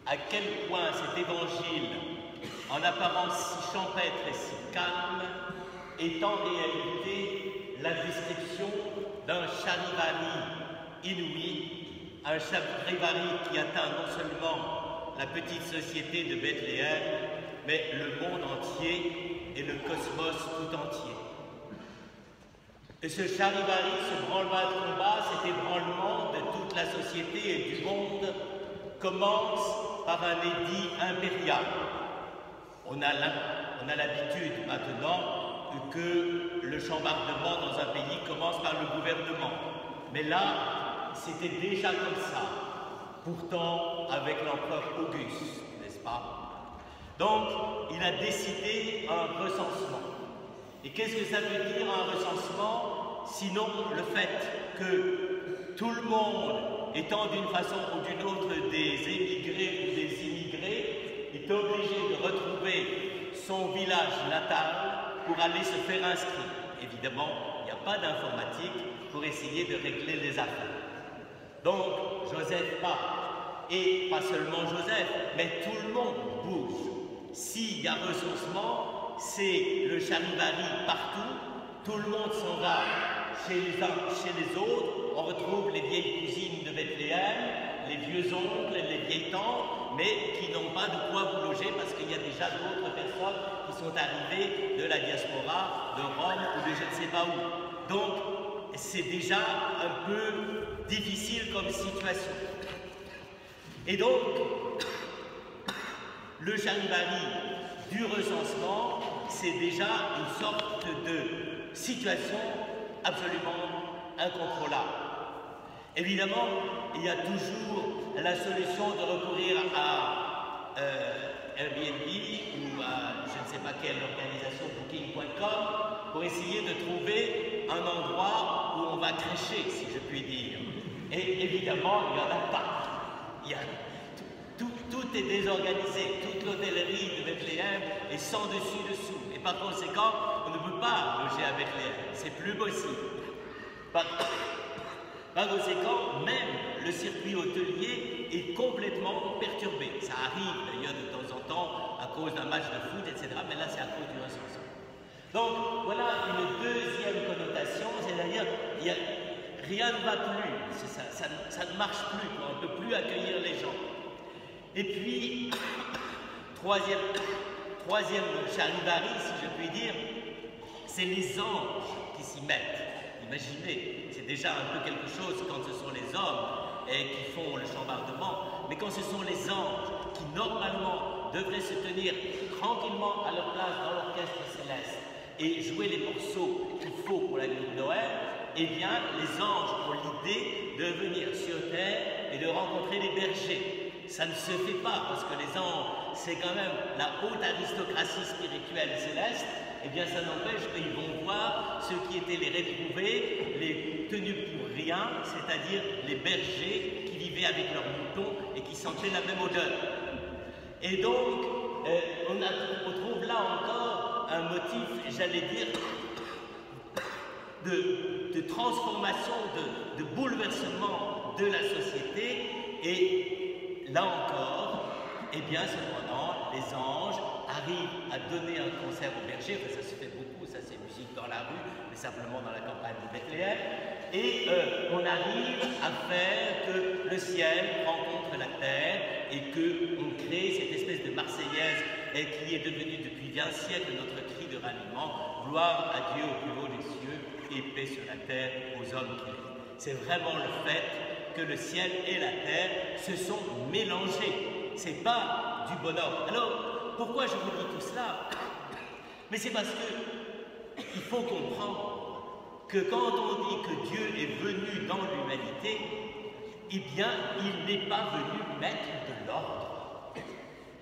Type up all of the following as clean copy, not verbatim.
à quel point cet évangile, en apparence si champêtre et si calme, est en réalité la description d'un charivari inouï, un charivari qui atteint non seulement la petite société de Bethléem, mais le monde entier et le cosmos tout entier. Et ce charivari, ce branle-bas de combat, cet ébranlement de toute la société et du monde commence par un édit impérial. On a l'habitude maintenant que le chambardement dans un pays commence par le gouvernement. Mais là, c'était déjà comme ça. Pourtant, avec l'empereur Auguste, n'est-ce pas? Donc, il a décidé un recensement. Et qu'est-ce que ça veut dire un recensement, sinon le fait que tout le monde, étant d'une façon ou d'une autre des émigrés ou des immigrés, est obligé de retrouver son village natal pour aller se faire inscrire. Évidemment, il n'y a pas d'informatique pour essayer de régler les affaires. Donc, Joseph part, et pas seulement Joseph, mais tout le monde bouge. S'il y a recensement, c'est le charivari partout, tout le monde s'en va chez les uns, chez les autres, on retrouve les vieilles cousines de Bethléem, les vieux oncles, les vieilles tantes, mais qui n'ont pas de quoi vous loger parce qu'il y a déjà d'autres personnes qui sont arrivées de la diaspora, de Rome ou de je ne sais pas où. Donc, c'est déjà un peu difficile comme situation. Et donc, le charivari du recensement, c'est déjà une sorte de situation absolument incontrôlable. Évidemment, il y a toujours la solution de recourir à Airbnb ou à je ne sais pas quelle organisation, Booking.com, pour essayer de trouver un endroit où on va crêcher, si je puis dire. Et évidemment, il n'y en a pas. Tout est désorganisé, toute l'hôtellerie de Bethléem est sans dessus-dessous. Et par conséquent, on ne peut pas loger à Bethléem, c'est plus possible. Par conséquent, même le circuit hôtelier est complètement perturbé. Ça arrive d'ailleurs de temps en temps à cause d'un match de foot, etc. Mais là, c'est à cause du recensement. Donc, voilà une deuxième connotation, c'est-à-dire rien ne va plus, ça ne marche plus, on ne peut plus accueillir les gens. Et puis, troisième charivari, si je puis dire, c'est les anges qui s'y mettent. Imaginez, c'est déjà un peu quelque chose quand ce sont les hommes qui font le chambardement, mais quand ce sont les anges qui normalement devraient se tenir tranquillement à leur place dans l'orchestre céleste et jouer les morceaux qu'il faut pour la nuit de Noël, eh bien, les anges ont l'idée de venir sur terre et de rencontrer les bergers. Ça ne se fait pas parce que les anges, c'est quand même la haute aristocratie spirituelle céleste. Eh bien, ça n'empêche qu'ils vont voir ceux qui étaient les réprouvés, les tenus pour rien, c'est-à-dire les bergers qui vivaient avec leurs moutons et qui sentaient la même odeur. Et donc, on trouve là encore un motif, j'allais dire, de transformation, de bouleversement de la société. Et là encore, eh bien, cependant, les anges arrivent à donner un concert aux bergers. Enfin, ça se fait beaucoup, ça c'est musique dans la rue, mais simplement dans la campagne de Bethléem. Et on arrive à faire que le ciel rencontre la terre et qu'on crée cette espèce de Marseillaise qui est devenue depuis 20 siècles notre cri de ralliement. Gloire à Dieu au plus haut des cieux et paix sur la terre aux hommes qui vivent. C'est vraiment le fait que le ciel et la terre se sont mélangés. C'est pas du bonheur. Alors, pourquoi je vous dis tout cela? Mais c'est parce que il faut comprendre que quand on dit que Dieu est venu dans l'humanité, eh bien, il n'est pas venu mettre de l'ordre.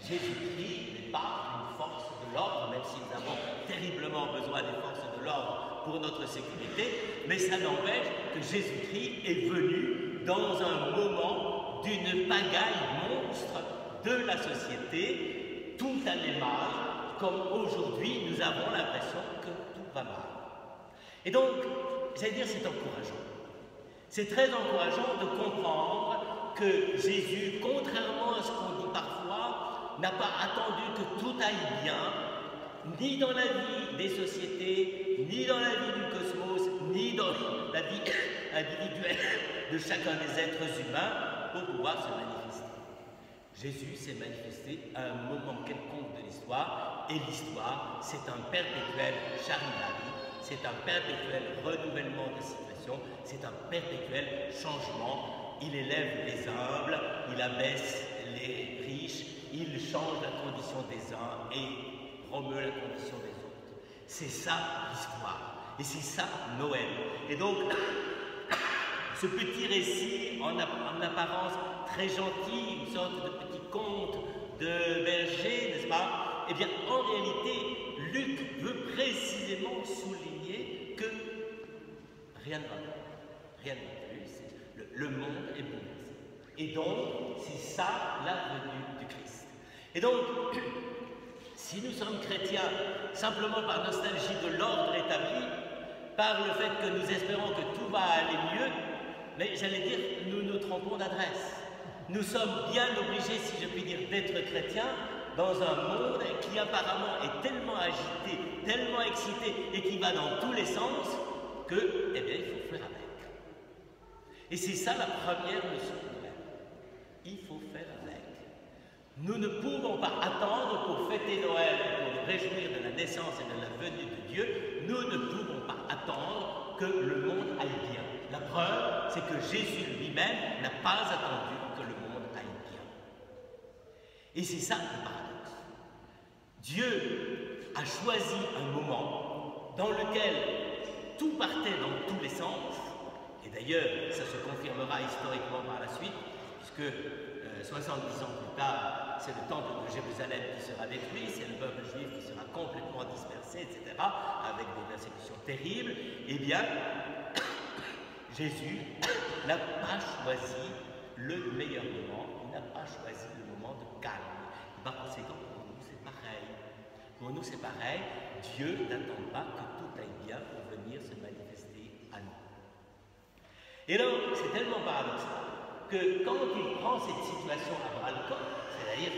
Jésus-Christ n'est pas une force de l'ordre, même si nous avons terriblement besoin des forces de l'ordre pour notre sécurité, mais ça n'empêche que Jésus-Christ est venu dans un moment d'une pagaille monstre de la société. Tout allait mal, comme aujourd'hui nous avons l'impression que tout va mal. Et donc, j'allais dire, c'est encourageant. C'est très encourageant de comprendre que Jésus, contrairement à ce qu'on dit parfois, n'a pas attendu que tout aille bien, ni dans la vie des sociétés, ni dans la vie du cosmos, ni dans la vie individuelle de chacun des êtres humains pour pouvoir se manifester. Jésus s'est manifesté à un moment quelconque de l'histoire, et l'histoire, c'est un perpétuel charivari, c'est un perpétuel renouvellement de situation, c'est un perpétuel changement. Il élève les humbles, il abaisse les riches, il change la condition des uns et promeut la condition des autres. C'est ça l'histoire, et c'est ça Noël. Et donc, ce petit récit, en apparence très gentil, une sorte de petit conte de berger, n'est-ce pas? Eh bien, en réalité, Luc veut précisément souligner que rien ne va plus, rien ne va plus, le monde est bouleversé. Et donc, c'est ça la venue du Christ. Et donc, si nous sommes chrétiens simplement par nostalgie de l'ordre établi, par le fait que nous espérons que tout va aller mieux, mais j'allais dire, nous nous trompons d'adresse. Nous sommes bien obligés, si je puis dire, d'être chrétiens dans un monde qui apparemment est tellement agité, tellement excité et qui va dans tous les sens que, eh bien, il faut faire avec. Et c'est ça la première leçon de Noël. Il faut faire avec. Nous ne pouvons pas attendre pour fêter Noël, pour nous réjouir de la naissance et de la venue de Dieu. Nous ne pouvons pas attendre que le monde aille bien. La preuve, c'est que Jésus lui-même n'a pas attendu que le monde aille bien. Et c'est ça le paradoxe. Dieu a choisi un moment dans lequel tout partait dans tous les sens, et d'ailleurs, ça se confirmera historiquement par la suite, puisque 70 ans plus tard, c'est le temple de Jérusalem qui sera détruit, c'est le peuple juif qui sera complètement dispersé, etc., avec des persécutions terribles. Eh bien, Jésus n'a pas choisi le meilleur moment, il n'a pas choisi le moment de calme. Par conséquent, pour nous, c'est pareil. Pour nous, c'est pareil. Dieu n'attend pas que tout aille bien pour venir se manifester à nous. Et donc, c'est tellement paradoxal que quand il prend cette situation à bras-le-corps, c'est-à-dire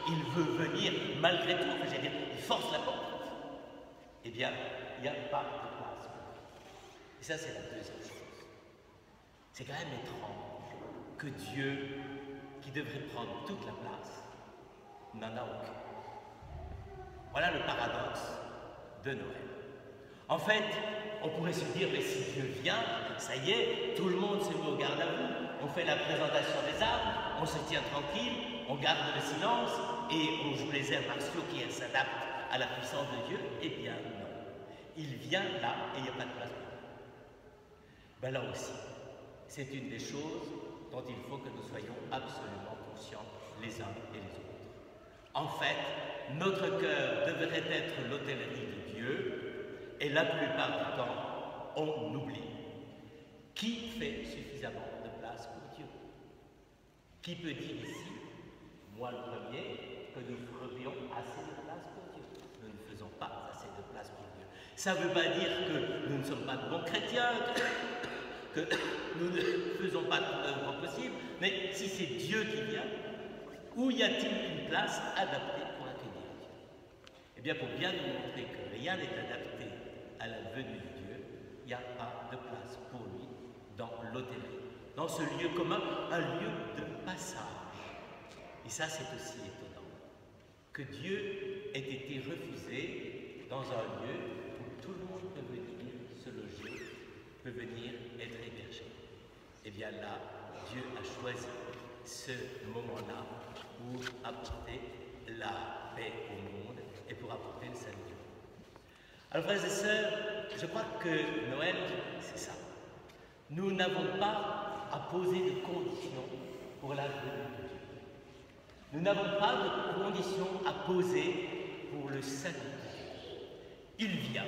qu'il veut venir malgré tout, enfin, j'allais dire, il force la porte, eh bien, il n'y a pas de place. Et ça, c'est la deuxième chose. C'est quand même étrange que Dieu, qui devrait prendre toute la place, n'en a aucune. Voilà le paradoxe de Noël. En fait, on pourrait se dire, mais si Dieu vient, ça y est, tout le monde se met au garde à vous, on fait la présentation des arbres, on se tient tranquille, on garde le silence et on joue les airs martiaux qui s'adaptent à la puissance de Dieu. Eh bien non. Il vient là et il n'y a pas de place pour lui. Ben là aussi, c'est une des choses dont il faut que nous soyons absolument conscients les uns et les autres. En fait, notre cœur devrait être l'hôtellerie de Dieu, et la plupart du temps, on oublie. Qui fait suffisamment de place pour Dieu? Qui peut dire ici, moi le premier, que nous ferions assez de place pour Dieu? Nous ne faisons pas assez de place pour Dieu. Ça ne veut pas dire que nous ne sommes pas de bons chrétiens, que nous ne faisons pas tout l'œuvre possible, mais si c'est Dieu qui vient, où y a-t-il une place adaptée pour accueillir Dieu? Eh bien, pour bien nous montrer que rien n'est adapté à la venue de Dieu, il n'y a pas de place pour lui dans l'hôtellerie, dans ce lieu commun, un lieu de passage. Et ça, c'est aussi étonnant, que Dieu ait été refusé dans un lieu où tout le monde peut venir se loger, peut venir être hébergé. Eh bien là, Dieu a choisi ce moment-là pour apporter la paix au monde et pour apporter le salut. Alors frères et sœurs, je crois que Noël, c'est ça. Nous n'avons pas à poser de conditions pour la venue de Dieu. Nous n'avons pas de conditions à poser pour le salut de Dieu. Il vient.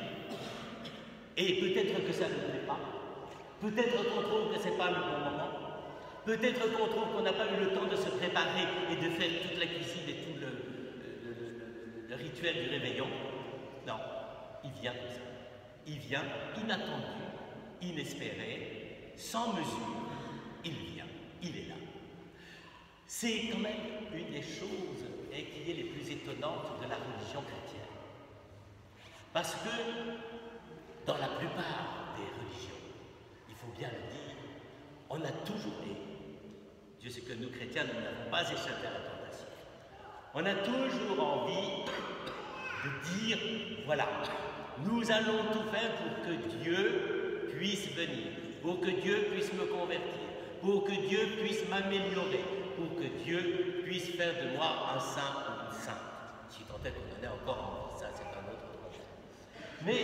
Et peut-être que ça ne plaît pas. Peut-être qu'on trouve que ce n'est pas le bon moment. Peut-être qu'on trouve qu'on n'a pas eu le temps de se préparer et de faire toute la cuisine et tout le rituel du réveillon. Non, il vient comme ça. Il vient inattendu, inespéré, sans mesure. Il vient, il est là. C'est quand même une des choses qui est les plus étonnantes de la religion chrétienne. Parce que dans la plupart des religions, il faut bien le dire, on a toujours Dieu sait que nous chrétiens, nous n'avons pas échappé à la tentation. On a toujours envie de dire, voilà, nous allons tout faire pour que Dieu puisse venir, pour que Dieu puisse me convertir, pour que Dieu puisse m'améliorer, pour que Dieu puisse faire de moi un saint ou une sainte. Si tant est qu'on en ait encore envie, ça c'est un autre problème. Mais,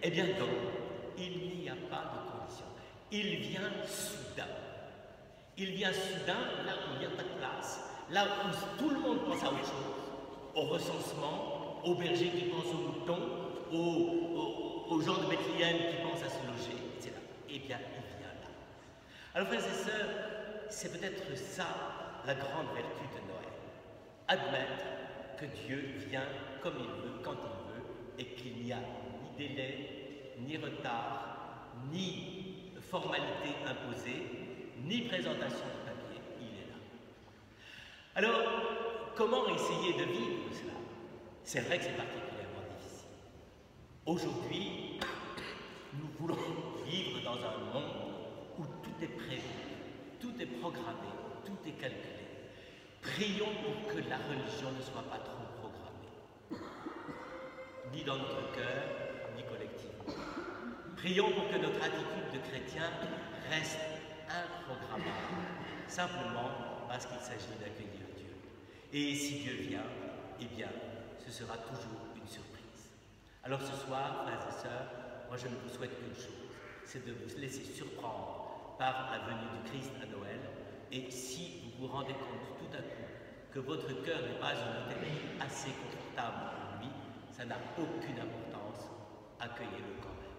eh bien donc, il n'y a pas de condition. Il vient soudain. Il vient soudain là où il n'y a pas de place, là où tout le monde pense à autre chose, au recensement, aux bergers qui pensent aux moutons, aux gens de Bethléem qui pensent à se loger, etc. Eh bien, il vient là. Alors, frères et sœurs, c'est peut-être ça la grande vertu de Noël. Admettre que Dieu vient comme il veut, quand il veut, et qu'il n'y a ni délai, ni retard, ni formalité imposée, ni présentation de papier, il est là. Alors, comment essayer de vivre cela? C'est vrai que c'est particulièrement difficile. Aujourd'hui, nous voulons vivre dans un monde où tout est prévu, tout est programmé, tout est calculé. Prions pour que la religion ne soit pas trop programmée, ni dans notre cœur, ni collectivement. Prions pour que notre attitude de chrétien reste improgrammable, simplement parce qu'il s'agit d'accueillir Dieu. Et si Dieu vient, eh bien, ce sera toujours une surprise. Alors ce soir, frères et sœurs, moi je ne vous souhaite qu'une chose, c'est de vous laisser surprendre par la venue du Christ à Noël. Et si vous vous rendez compte tout à coup que votre cœur n'est pas une hôtellerie assez confortable pour lui, ça n'a aucune importance, accueillez-le quand même.